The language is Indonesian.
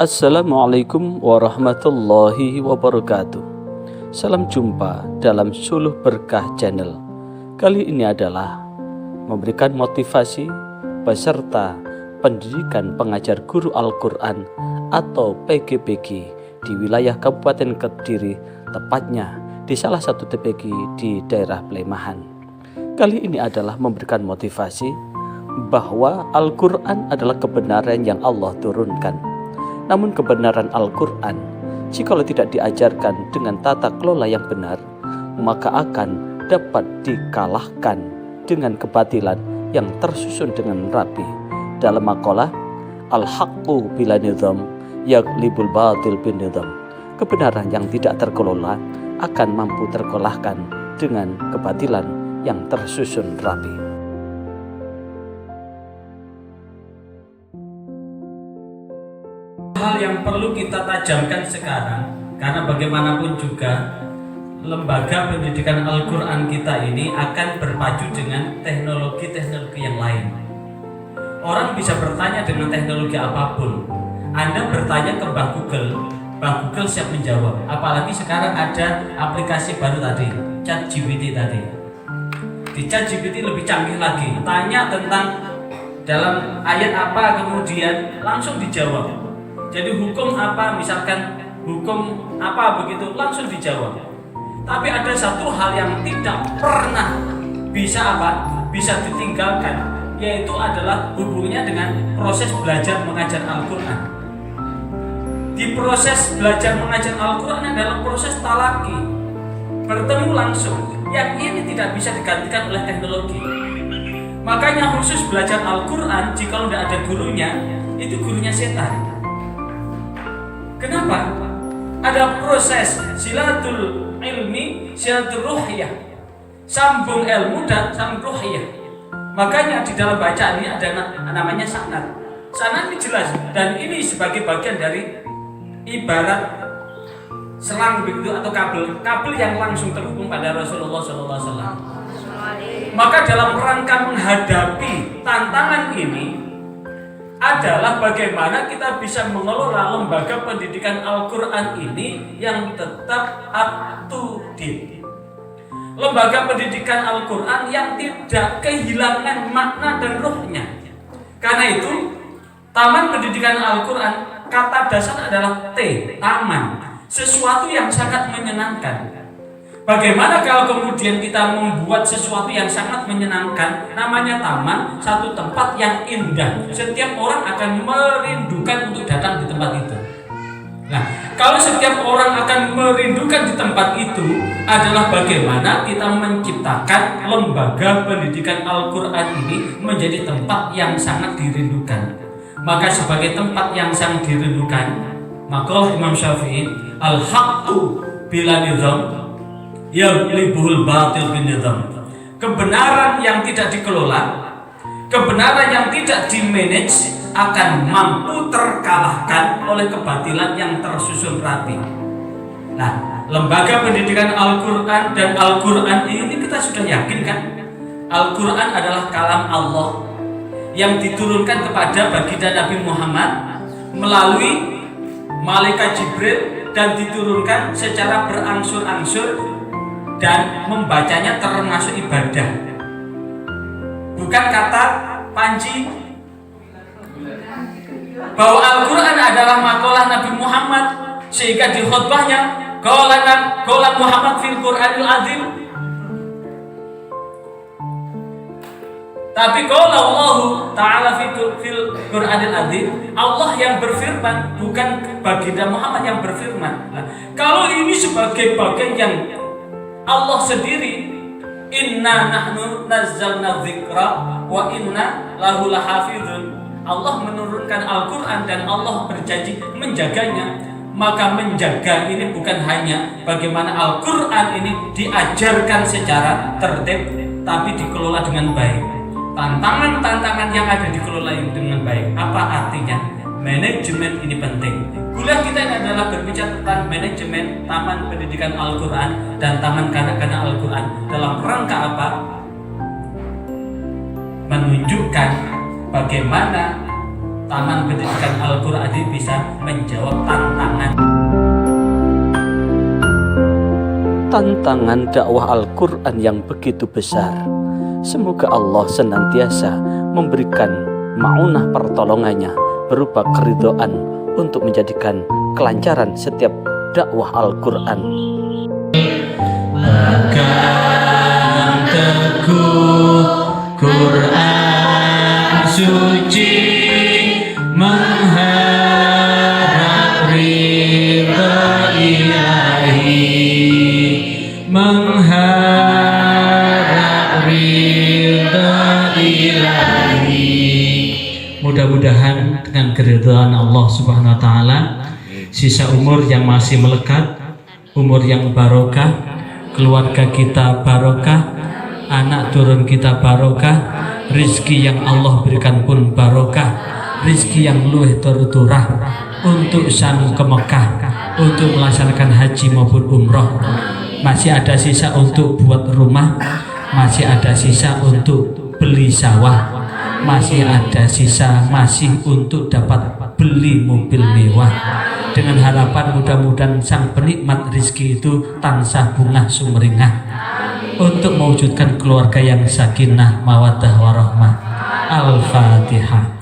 Assalamualaikum warahmatullahi wabarakatuh. Salam jumpa dalam Suluh Berkah Channel. Kali ini adalah memberikan motivasi beserta pendidikan pengajar guru Al-Quran atau PGPG di wilayah Kabupaten Kediri, tepatnya di salah satu TPG di daerah Plemahan. Kali ini adalah memberikan motivasi bahwa Al-Quran adalah kebenaran yang Allah turunkan. Namun kebenaran Al-Quran, jikalau tidak diajarkan dengan tata kelola yang benar, maka akan dapat dikalahkan dengan kebatilan yang tersusun dengan rapi. Dalam makalah, Al-Haqqu bila nizam, yaglibul batil bin nizam. Kebenaran yang tidak terkelola akan mampu terkalahkan dengan kebatilan yang tersusun rapi. Hal yang perlu kita tajamkan sekarang, karena bagaimanapun juga lembaga pendidikan Al-Quran kita ini akan berpacu dengan teknologi-teknologi yang lain. Orang bisa bertanya dengan teknologi apapun. Anda bertanya ke Mbah Google siap menjawab. Apalagi sekarang ada aplikasi baru tadi, ChatGPT tadi. Di ChatGPT lebih canggih lagi. Tanya tentang dalam ayat apa, kemudian langsung dijawab. Jadi hukum apa, misalkan hukum apa begitu, langsung dijawab. Tapi ada satu hal yang tidak pernah bisa ditinggalkan, yaitu adalah hubungannya dengan proses belajar mengajar Al-Quran. Di proses belajar mengajar Al-Quran adalah proses talaki, bertemu langsung, yang ini tidak bisa digantikan oleh teknologi. Makanya khusus belajar Al-Quran, jika tidak ada gurunya, itu gurunya setan. Kenapa? Ada proses silatul ilmi, silatul ruhiyah, sambung ilmu dan sambung ruhiyah. Makanya di dalam bacaan ini ada namanya sanad. Sanad ini jelas, dan ini sebagai bagian dari ibarat selang begitu atau kabel yang langsung terhubung pada Rasulullah SAW. Maka dalam rangka menghadapi tantangan ini adalah bagaimana kita bisa mengelola lembaga pendidikan Al-Quran ini yang tetap up to date. Lembaga pendidikan Al-Quran yang tidak kehilangan makna dan ruhnya. Karena itu, Taman Pendidikan Al-Quran, kata dasar adalah taman, sesuatu yang sangat menyenangkan. Bagaimana kalau kemudian kita membuat sesuatu yang sangat menyenangkan, namanya taman, satu tempat yang indah. Setiap orang akan merindukan untuk datang di tempat itu. Nah, kalau setiap orang akan merindukan di tempat itu, adalah bagaimana kita menciptakan lembaga pendidikan Al-Quran ini menjadi tempat yang sangat dirindukan. Maka sebagai tempat yang sangat dirindukan, maka Imam Syafi'i, Al-Haqqu bila nizam, yaglibul batil bin nizam. Kebenaran yang tidak dikelola, kebenaran yang tidak dimanage akan mampu terkalahkan oleh kebatilan yang tersusun rapi. Nah, lembaga pendidikan Al-Quran dan Al-Quran ini kita sudah yakin kan? Al-Quran adalah kalam Allah yang diturunkan kepada baginda Nabi Muhammad melalui malaikat Jibril dan diturunkan secara berangsur-angsur, dan membacanya termasuk ibadah. Bukan kata Panji bahwa Al-Quran adalah makalah Nabi Muhammad, sehingga di khutbahnya qala Muhammad fil Qur'anil azim. Tapi qala Allah Ta'ala fil Qur'anil azim, Allah yang berfirman, bukan baginda Muhammad yang berfirman. Nah, kalau ini sebagai bagian yang Allah sendiri, inna nahnu nazzalna dzikra wa inna lahu lahafizun. Allah menurunkan Al-Quran dan Allah berjanji menjaganya. Maka menjaga ini bukan hanya bagaimana Al-Quran ini diajarkan secara tertib, tapi dikelola dengan baik. Tantangan-tantangan yang ada dikelola dengan baik. Apa artinya? Manajemen ini penting. Kuliah kita ini adalah berbicara tentang manajemen Taman Pendidikan Al-Quran dan Taman Kanak-kanak Al-Quran. Dalam rangka apa? Menunjukkan bagaimana Taman Pendidikan Al-Quran ini bisa menjawab tantangan dakwah Al-Quran yang begitu besar. Semoga Allah senantiasa memberikan ma'unah pertolongannya berupa keridhaan untuk menjadikan kelancaran setiap dakwah Al-Quran. Pegang teguh Quran suci, mengharap ridha ilahi, mengharap ridha ilahi. Mudah-mudahan dengan keridhaan Allah Subhanahu wa taala, sisa umur yang masih melekat, umur yang barokah, keluarga kita barokah, anak turun kita barokah, rizki yang Allah berikan pun barokah, rizki yang luwih terturah untuk sanu ke Mekah, untuk melaksanakan haji maupun umroh. Masih ada sisa untuk buat rumah, masih ada sisa untuk beli sawah, masih ada sisa masih untuk dapat beli mobil mewah. Dengan harapan mudah-mudahan sang penikmat rizki itu tansah bungah sumringah untuk mewujudkan keluarga yang sakinah mawaddah warahmah. Al-Fatihah.